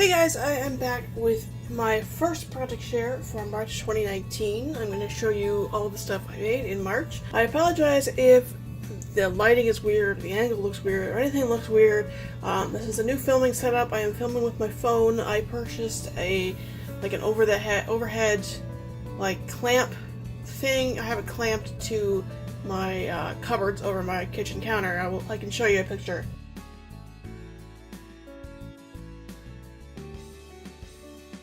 Hey guys, I am back with my first project share for March 2019. I'm going to show you all the stuff I made in March. I apologize if the lighting is weird, the angle looks weird, or anything looks weird. This is a new filming setup. I am filming with my phone. I purchased an overhead clamp thing. I have it clamped to my cupboards over my kitchen counter. I can show you a picture.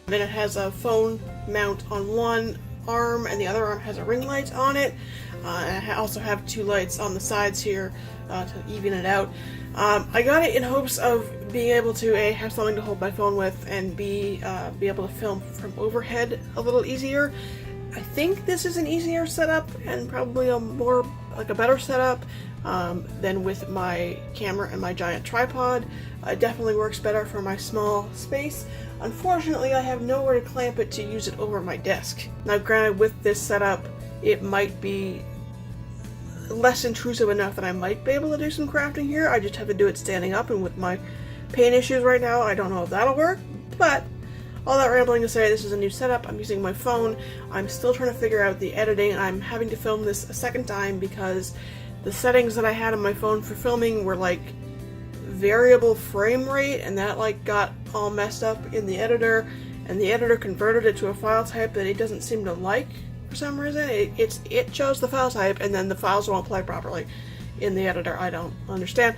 Then it has a phone mount on one arm and the other arm has a ring light on it. And I also have two lights on the sides here to even it out. I got it in hopes of being able to A, have something to hold my phone with, and B, be able to film from overhead a little easier. I think this is an easier setup and probably a better setup than with my camera and my giant tripod. It definitely works better for my small space. Unfortunately, I have nowhere to clamp it to use it over my desk. Now granted, with this setup, it might be less intrusive enough that I might be able to do some crafting here. I just have to do it standing up, and with my pain issues right now, I don't know if that'll work. But all that rambling to say, this is a new setup. I'm using my phone. I'm still trying to figure out the editing. I'm having to film this a second time because the settings that I had on my phone for filming were like variable frame rate, and that got all messed up in the editor, and the editor converted it to a file type that it doesn't seem to like for some reason. It chose the file type and then the files won't play properly in the editor. I don't understand.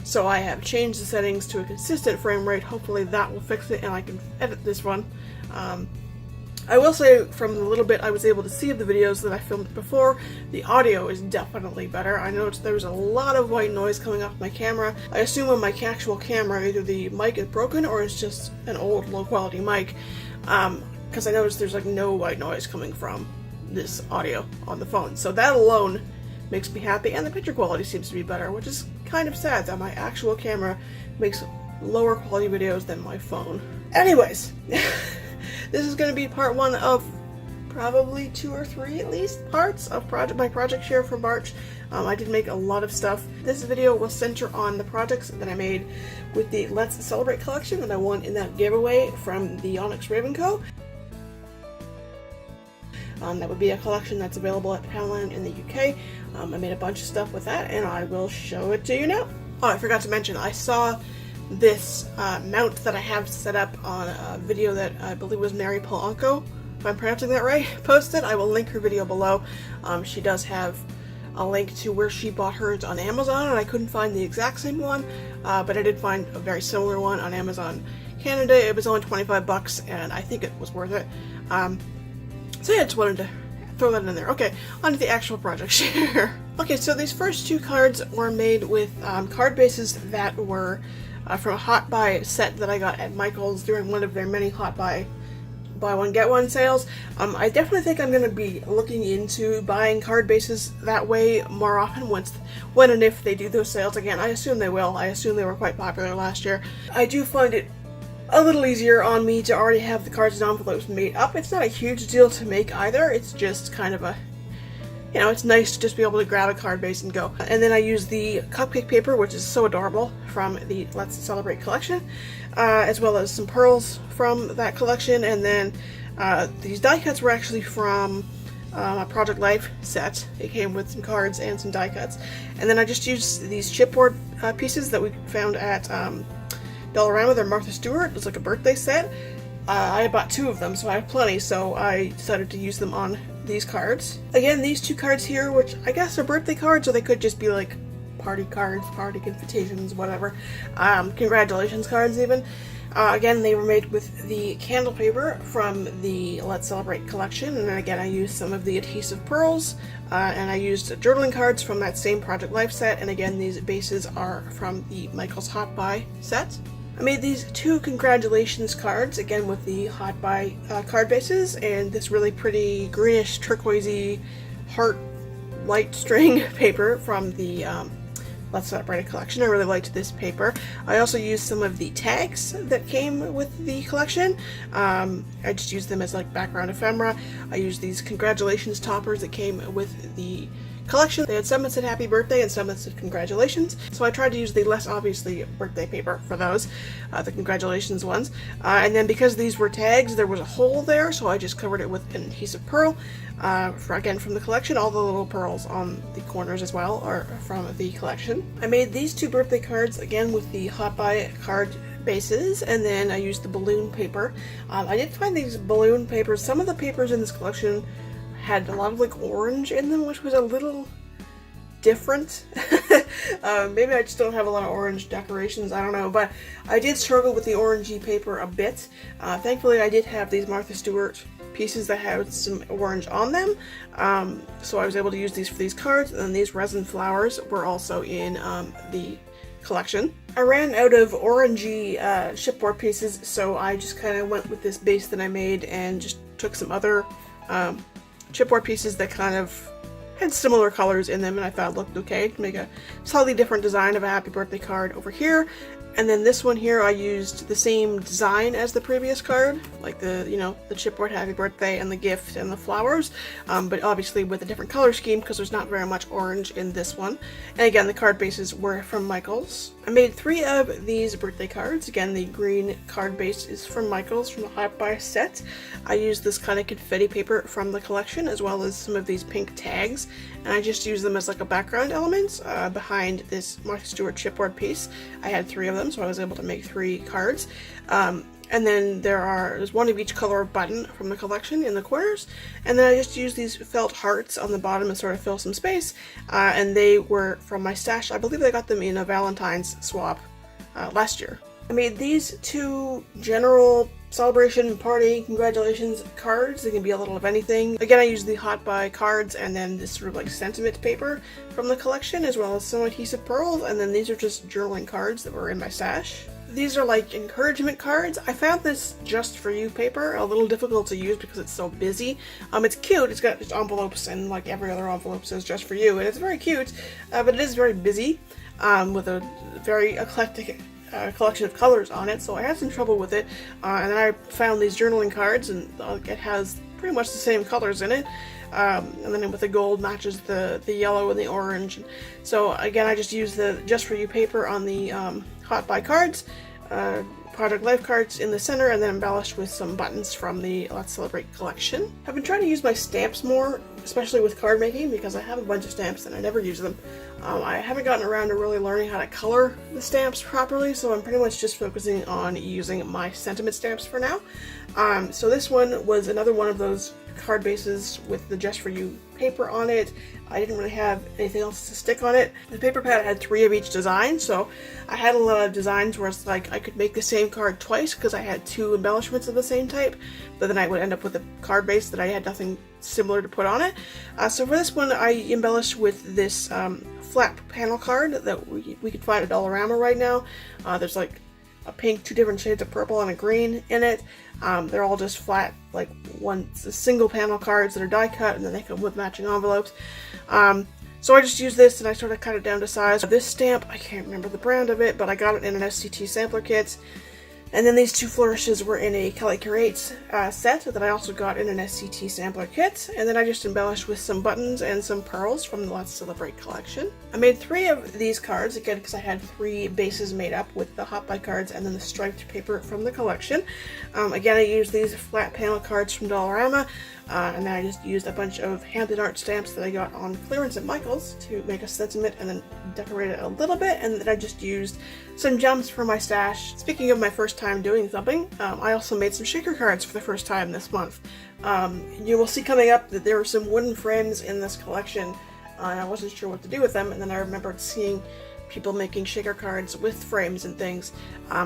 So I have changed the settings to a consistent frame rate. Hopefully that will fix it and I can edit this one. I will say, from the little bit I was able to see of the videos that I filmed before, the audio is definitely better. I noticed there was a lot of white noise coming off my camera. I assume on my actual camera either the mic is broken or it's just an old low quality mic, because I noticed there's no white noise coming from this audio on the phone. So that alone makes me happy, and the picture quality seems to be better, which is kind of sad that my actual camera makes lower quality videos than my phone. Anyways. This is going to be part one of probably 2 or 3 at least parts of my project share for March. I did make a lot of stuff. This video will center on the projects that I made with the Let's Celebrate collection that I won in that giveaway from the Onyx Raven Co. That would be a collection that's available at Poundland in the UK. I made a bunch of stuff with that and I will show it to you now. Oh, I forgot to mention, I saw this mount that I have set up on a video that I believe was Mary Polanco, if I'm pronouncing that right, posted. I will link her video below. She does have a link to where she bought hers on Amazon, and I couldn't find the exact same one, but I did find a very similar one on Amazon Canada. It was only 25 bucks, and I think it was worth it. So yeah, I just wanted to throw that in there. Okay, on to the actual project share. Okay, so these first 2 cards were made with card bases that were from a Hot Buy set that I got at Michael's during one of their many Hot Buy one get one sales. I definitely think I'm going to be looking into buying card bases that way more often when and if they do those sales again. I assume they will. I assume they were quite popular last year. I do find it a little easier on me to already have the cards and envelopes made up. It's not a huge deal to make either. It's just kind of a, it's nice to just be able to grab a card base and go. And then I use the cupcake paper, which is so adorable, from the Let's Celebrate collection, as well as some pearls from that collection. And then these die cuts were actually from a Project Life set. It came with some cards and some die cuts. And then I just used these chipboard pieces that we found at Dollarama. They're Martha Stewart. It was like a birthday set. I bought 2 of them, so I have plenty, so I decided to use them on these cards. Again, these 2 cards here, which I guess are birthday cards, or they could just be like party cards, party invitations, whatever. Congratulations cards even. Again, they were made with the candle paper from the Let's Celebrate collection, and then again I used some of the adhesive pearls, and I used journaling cards from that same Project Life set, and again these bases are from the Michael's Hot Buy set. I made these 2 congratulations cards, again with the Hot Buy card bases, and this really pretty greenish turquoisey heart light string paper from the Let's Celebrate collection. I really liked this paper. I also used some of the tags that came with the collection. I just used them as background ephemera. I used these congratulations toppers that came with the collection. They had some that said happy birthday and some that said congratulations. So I tried to use the less obviously birthday paper for those, the congratulations ones. And then because these were tags, there was a hole there, so I just covered it with an adhesive pearl. Again, from the collection, all the little pearls on the corners as well are from the collection. I made these 2 birthday cards again with the Hot Buy card bases, and then I used the balloon paper. I did find these balloon papers, some of the papers in this collection had a lot of like orange in them, which was a little different. Maybe I just don't have a lot of orange decorations, I don't know, but I did struggle with the orangey paper a bit. Thankfully I did have these Martha Stewart pieces that had some orange on them, so I was able to use these for these cards, and then these resin flowers were also in the collection. I ran out of orangey chipboard pieces, so I just kind of went with this base that I made and just took some other chipboard pieces that kind of had similar colors in them, and I thought looked okay to make a slightly different design of a happy birthday card over here. And then this one here, I used the same design as the previous card, like the, you know, the chipboard happy birthday and the gift and the flowers, but obviously with a different color scheme because there's not very much orange in this one. And again, the card bases were from Michaels. I made 3 of these birthday cards. Again, the green card base is from Michaels from the Hot Buy set. I used this kind of confetti paper from the collection, as well as some of these pink tags, and I just used them as like a background element behind this Martha Stewart chipboard piece. I had 3 of them, so I was able to make 3 cards. And then there's 1 of each color button from the collection in the corners, and then I just used these felt hearts on the bottom to sort of fill some space, and they were from my stash. I believe I got them in a Valentine's swap last year. I made these 2 general celebration, party, congratulations cards. They can be a little of anything. Again, I used the Hot Buy cards and then this sort of like sentiment paper from the collection, as well as some adhesive pearls, and then these are just journaling cards that were in my stash. These are like encouragement cards. I found this Just For You paper a little difficult to use because it's so busy. It's cute, it's got its envelopes, and like every other envelope says Just For You, and it's very cute, but it is very busy with a very eclectic collection of colors on it, so I had some trouble with it, and then I found these journaling cards, and it has pretty much the same colors in it, and then with the gold matches the yellow and the orange. So again, I just used the Just For You paper on the Hot Buy cards, Project Life cards in the center, and then embellished with some buttons from the Let's Celebrate collection. I've been trying to use my stamps more, especially with card making, because I have a bunch of stamps and I never use them. I haven't gotten around to really learning how to color the stamps properly, so I'm pretty much just focusing on using my sentiment stamps for now. So this one was another one of those card bases with the Just For You paper on it. I didn't really have anything else to stick on it. The paper pad had 3 of each design, so I had a lot of designs where it's like I could make the same card twice because I had 2 embellishments of the same type, but then I would end up with a card base that I had nothing similar to put on it. So for this one, I embellished with this flat panel card that we could find at Dollarama right now. There's like a pink, 2 different shades of purple, and a green in it. They're all just flat, like single panel cards that are die cut, and then they come with matching envelopes. So I just used this and I sort of cut it down to size. This stamp, I can't remember the brand of it, but I got it in an SCT sampler kit. And then these 2 flourishes were in a Kelly Curates set that I also got in an SCT sampler kit. And then I just embellished with some buttons and some pearls from the Let's Celebrate collection. I made 3 of these cards, again because I had 3 bases made up with the Hot Buy cards and then the striped paper from the collection. Again, I used these flat panel cards from Dollarama, and then I just used a bunch of handed art stamps that I got on clearance at Michaels to make a sentiment and then decorate it a little bit, and then I just used some gems from my stash. Speaking of my first time doing something, I also made some shaker cards for the first time this month. You will see coming up that there were some wooden frames in this collection, and I wasn't sure what to do with them, and then I remembered seeing people making shaker cards with frames and things,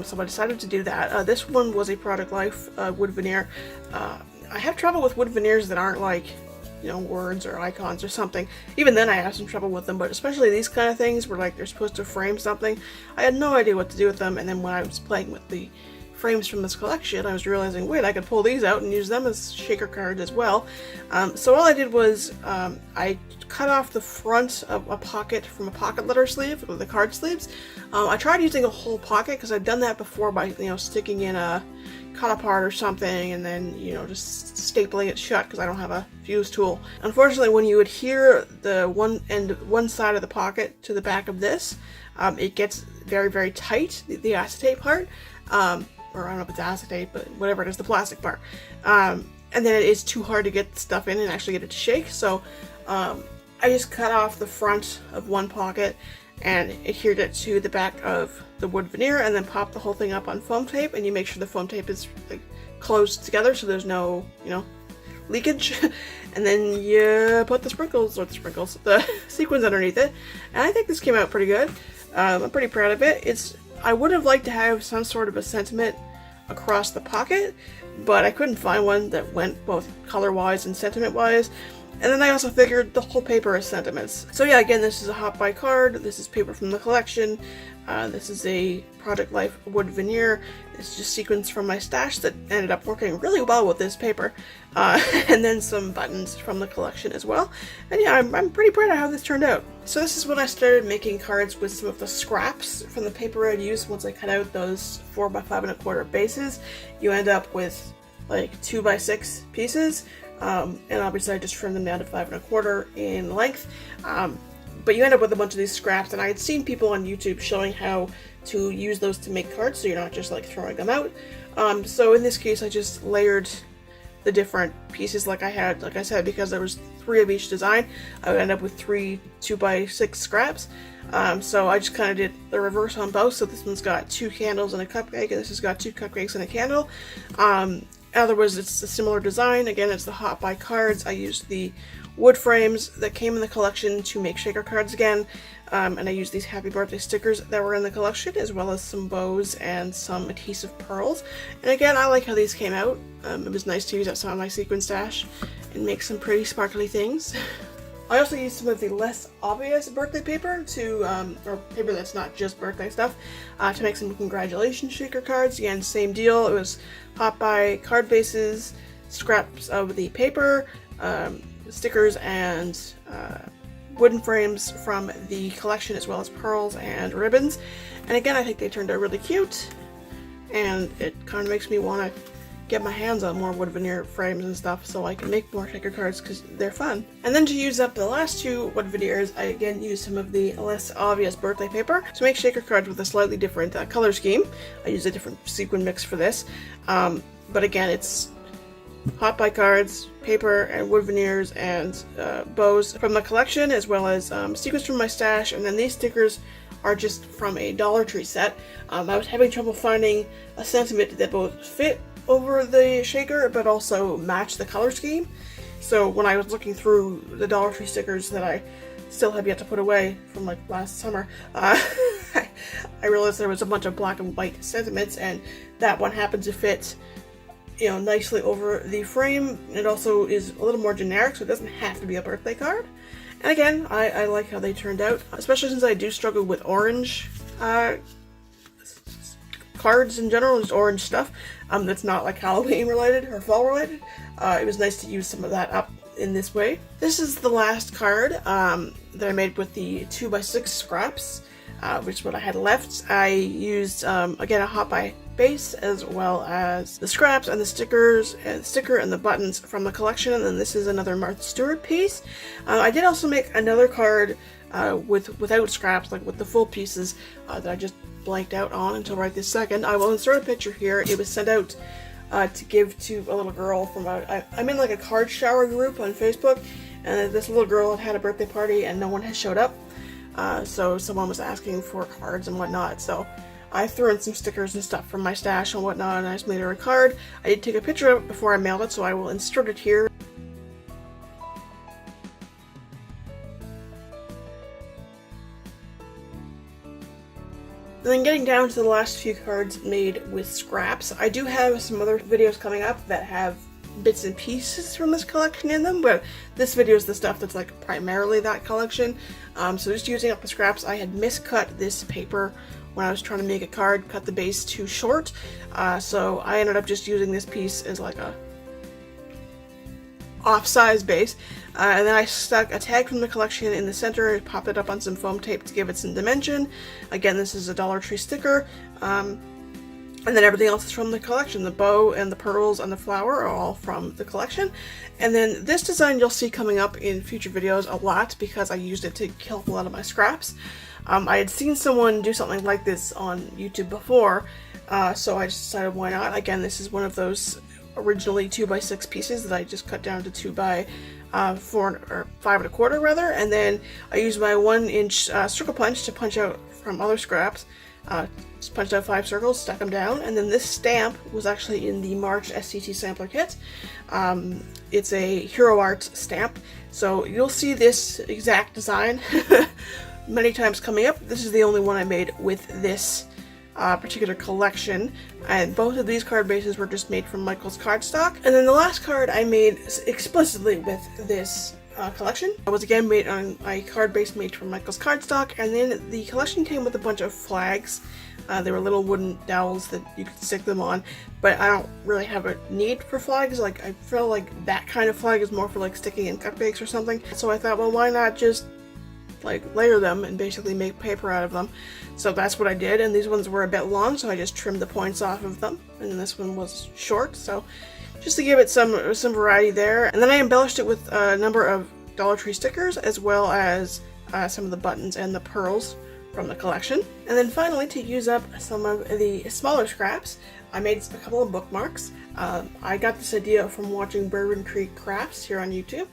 so I decided to do that. This one was a Product Life wood veneer. I have trouble with wood veneers that aren't like, you know, words or icons or something. Even then I have some trouble with them, but especially these kind of things where like they're supposed to frame something. I had no idea what to do with them, and then when I was playing with the frames from this collection, I was realizing, wait, I could pull these out and use them as shaker cards as well. So all I did was I cut off the front of a pocket from a pocket letter sleeve with the card sleeves. I tried using a whole pocket because I'd done that before by, you know, sticking in a cut apart or something and then, you know, just stapling it shut because I don't have a fuse tool. Unfortunately, when you adhere the one side of the pocket to the back of this, it gets very, very tight, the acetate part. Or I don't know if it's acetate, but whatever it is, the plastic part. And then it is too hard to get stuff in and actually get it to shake. So I just cut off the front of one pocket and adhered it to the back of the wood veneer and then popped the whole thing up on foam tape, and you make sure the foam tape is like closed together so there's no, you know, leakage. And then you put the sequins underneath it, and I think this came out pretty good. I'm pretty proud of it. I would have liked to have some sort of a sentiment across the pocket, but I couldn't find one that went both color-wise and sentiment-wise. And then I also figured the whole paper is sentiments. So yeah, again, this is a Hot Buy card. This is paper from the collection. This is a Project Life wood veneer. It's just sequins from my stash that ended up working really well with this paper. And then some buttons from the collection as well. And yeah, I'm pretty proud of how this turned out. So this is when I started making cards with some of the scraps from the paper I'd used. Once I cut out those 4x5 1/4 bases, you end up with like 2x6 pieces. And obviously I just trimmed them down to 5 1/4 in length. But you end up with a bunch of these scraps, and I had seen people on YouTube showing how to use those to make cards, so you're not just like throwing them out. So in this case I just layered the different pieces like I said, because there was 3 of each design, I would end up with 3 2x6 scraps. So I just kind of did the reverse on both. So this one's got 2 candles and a cupcake, and this has got 2 cupcakes and a candle. In other words, it's a similar design. Again, it's the Hot Buy cards. I used the wood frames that came in the collection to make shaker cards again. And I used these happy birthday stickers that were in the collection, as well as some bows and some adhesive pearls. And again, I like how these came out. It was nice to use up some of my sequin stash and make some pretty sparkly things. I also used some of the less obvious birthday paper or paper that's not just birthday stuff, to make some congratulations shaker cards. Again, same deal. It was Hot Buy card bases, scraps of the paper, stickers, and wooden frames from the collection, as well as pearls and ribbons. And again, I think they turned out really cute, and it kind of makes me want to get my hands on more wood veneer frames and stuff so I can make more shaker cards because they're fun. And then to use up the last 2 wood veneers, I again used some of the less obvious birthday paper to make shaker cards with a slightly different color scheme. I used a different sequin mix for this, but again, it's Hot Buy cards, paper, and wood veneers, and bows from the collection, as well as sequins from my stash. And then these stickers are just from a Dollar Tree set. I was having trouble finding a sentiment that both fit over the shaker but also match the color scheme. So when I was looking through the Dollar Tree stickers that I still have yet to put away from like last summer, I realized there was a bunch of black and white sentiments, and that one happened to fit, you know, nicely over the frame. It also is a little more generic, so it doesn't have to be a birthday card. And again, I like how they turned out, especially since I do struggle with orange cards in general, just orange stuff that's not like Halloween related or fall related. It was nice to use some of that up in this way. This is the last card that I made with the 2x6 scraps, which is what I had left. I used again a Hot Buy base, as well as the scraps and the stickers and the sticker and the buttons from the collection. And then this is another Martha Stewart piece. I did also make another card without scraps, like with the full pieces, that I just blanked out on until right this second. I will insert a picture here. It was sent out to give to a little girl from I'm in like a card shower group on Facebook, and this little girl had a birthday party and no one has showed up. So someone was asking for cards and whatnot, so I threw in some stickers and stuff from my stash and whatnot, and I just made her a card. I did take a picture of it before I mailed it, so I will insert it here. And then getting down to the last few cards made with scraps, I do have some other videos coming up that have bits and pieces from this collection in them, but this video is the stuff that's like primarily that collection. So just using up the scraps, I had miscut this paper when I was trying to make a card cut the base too short, so I ended up just using this piece as like a off-size base, and then I stuck a tag from the collection in the center and popped it up on some foam tape to give it some dimension. Again, this is a Dollar Tree sticker, and then everything else is from the collection. The bow and the pearls and the flower are all from the collection. And then this design you'll see coming up in future videos a lot because I used it to kill a lot of my scraps. I had seen someone do something like this on YouTube before, so I just decided why not. Again, this is one of those originally 2x6 pieces that I just cut down to 2x4 or 5¼ rather, and then I used my 1-inch circle punch to punch out from other scraps. Just punched out 5 circles, stuck them down, and then this stamp was actually in the March SCT sampler kit. It's a Hero Arts stamp, so you'll see this exact design many times coming up. This is the only one I made with this particular collection, and both of these card bases were just made from Michael's cardstock. And then the last card I made explicitly with this collection. I was again made on a card base made from Michael's cardstock, and then the collection came with a bunch of flags. They were little wooden dowels that you could stick them on, but I don't really have a need for flags. Like, I feel like that kind of flag is more for like sticking in cupcakes or something. So I thought, well, why not just like layer them and basically make paper out of them. So that's what I did, and these ones were a bit long, so I just trimmed the points off of them, and then this one was short, so just to give it some variety there. And then I embellished it with a number of Dollar Tree stickers, as well as some of the buttons and the pearls from the collection. And then finally, to use up some of the smaller scraps, I made a couple of bookmarks. I got this idea from watching Bourbon Creek Crafts here on YouTube.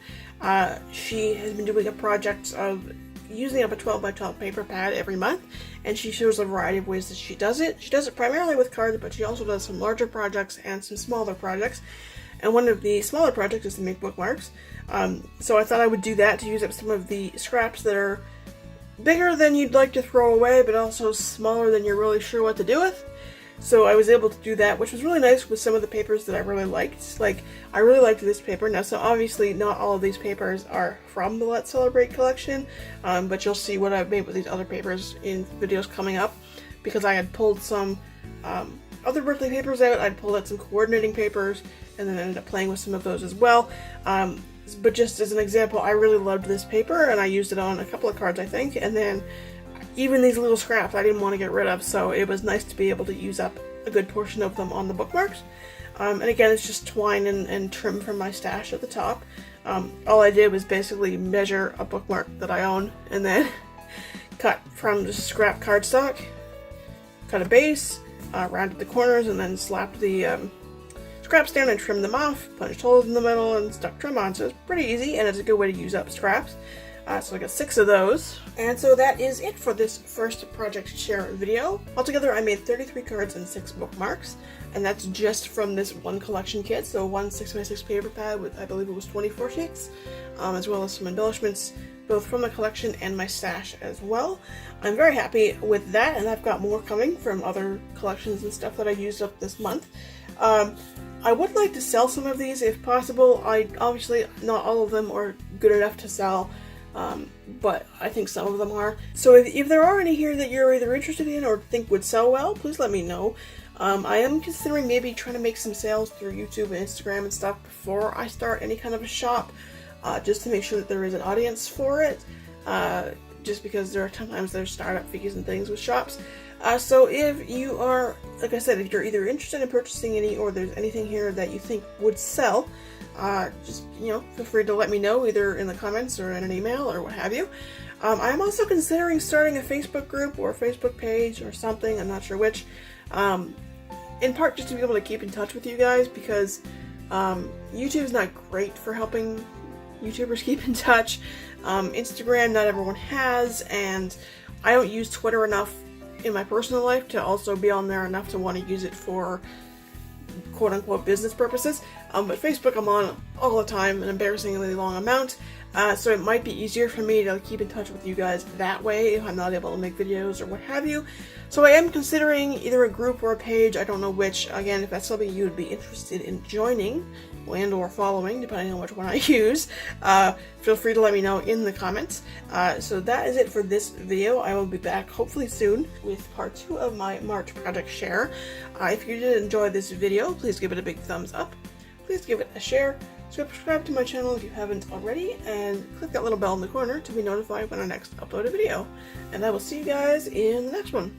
She has been doing a project of using up a 12x12 paper pad every month, and she shows a variety of ways that she does it. She does it primarily with cards, but she also does some larger projects and some smaller projects. And one of the smaller projects is to make bookmarks. So I thought I would do that to use up some of the scraps that are bigger than you'd like to throw away, but also smaller than you're really sure what to do with. So I was able to do that, which was really nice with some of the papers that I really liked. Like, I really liked this paper. Now, so obviously not all of these papers are from the Let's Celebrate collection, but you'll see what I've made with these other papers in videos coming up, because I had pulled some other birthday papers out. I'd pulled out some coordinating papers, and then ended up playing with some of those as well. But just as an example, I really loved this paper, and I used it on a couple of cards, I think, and then even these little scraps I didn't want to get rid of, so it was nice to be able to use up a good portion of them on the bookmarks. And again, it's just twine and trim from my stash at the top. All I did was basically measure a bookmark that I own, and then cut from just scrap cardstock, cut a base, rounded the corners, and then slapped the scraps down and trimmed them off, punched holes in the middle, and stuck trim on. So it's pretty easy, and it's a good way to use up scraps. So I got 6 of those. And so that is it for this first project share video. Altogether, I made 33 cards and 6 bookmarks, and that's just from this one collection kit. So one 6x6 paper pad with, I believe it was 24 sheets, as well as some embellishments, both from the collection and my stash as well. I'm very happy with that, and I've got more coming from other collections and stuff that I used up this month. I would like to sell some of these if possible. Obviously, not all of them are good enough to sell, but I think some of them are. So if there are any here that you're either interested in or think would sell well, please let me know. I am considering maybe trying to make some sales through YouTube and Instagram and stuff before I start any kind of a shop, just to make sure that there is an audience for it, just because there are sometimes there's startup fees and things with shops. So if you are, like I said, if you're either interested in purchasing any, or there's anything here that you think would sell, just, feel free to let me know either in the comments or in an email or what have you. I'm also considering starting a Facebook group or a Facebook page or something, I'm not sure which, in part just to be able to keep in touch with you guys, because YouTube is not great for helping YouTubers keep in touch. Instagram, not everyone has, and I don't use Twitter enough in my personal life to also be on there enough to want to use it for quote-unquote business purposes. But Facebook I'm on all the time, an embarrassingly long amount, so it might be easier for me to keep in touch with you guys that way if I'm not able to make videos or what have you. So I am considering either a group or a page, I don't know which. Again, if that's something you would be interested in joining and or following, depending on which one I use, feel free to let me know in the comments. So that is it for this video. I will be back hopefully soon with part 2 of my March project share. If you did enjoy this video, please give it a big thumbs up. Please give it a share. Subscribe to my channel if you haven't already, and click that little bell in the corner to be notified when I next upload a video. And I will see you guys in the next one.